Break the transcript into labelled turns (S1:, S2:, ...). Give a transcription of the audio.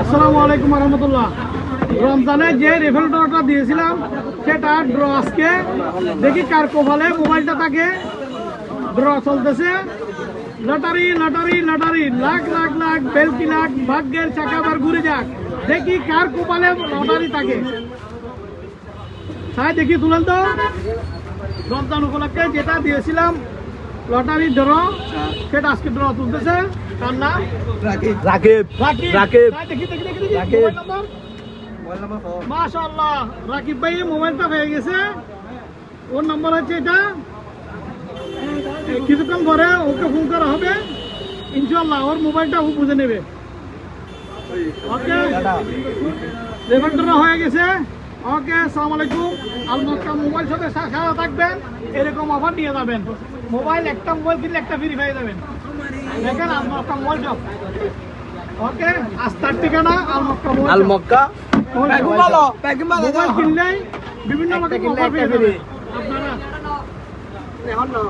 S1: আসসালামু আলাইকুম রহমতুল্লাহ। রমজানে যে রেফেল ড্রটা দিয়েছিলাম সেটা ড্র আজকে দেখি কার কপালে মোবাইলটা থাকে। ড্র চলতেছে, lottery lottery lottery, lakh lakh lakh বেলকি লাখ, ভাগ্যের চাকাবার ঘুরে যাক, দেখি কার কপালে লটারি থাকে। তাই দেখি তুলেন তো। রমজান উপলক্ষে যেটা দিয়েছিলাম লটারি ড্র সেটা আজকে ড্র তুলতেছে। তার নাম
S2: রাকিব।
S1: রাকিব। দেখি দেখি দেখি দেখি মাশাআল্লাহ, রাকিব ভাই মোবাইলটা পেয়ে গেছে। ওর নম্বর হচ্ছে এটা। কিছুক্ষণ পরে ওকে ফোন করা হবে ইনশাআল্লাহ। ওর মোবাইলটা ও বুঝে নেবে। ওকে, রেফারেন্ডার হয়ে গেছে। ওকে, আসসালামু আলাইকুম। আল মক্কা মোবাইল সাথে সাথে থাকবেন, এরকম অফার নিয়ে যাবেন। মোবাইল একটা মোবাইল কিনলে একটা ফ্রি পেয়ে যাবেন। দেখেন আল মক্কা মোবাইল শপ। ওকে, আস্থার ঠিকানা আল মক্কা মোবাইল
S2: আল মক্কা
S1: মোবাইল কিনলেই বিভিন্ন রকম অফার পেয়ে যাবেন আপনারা। এখন না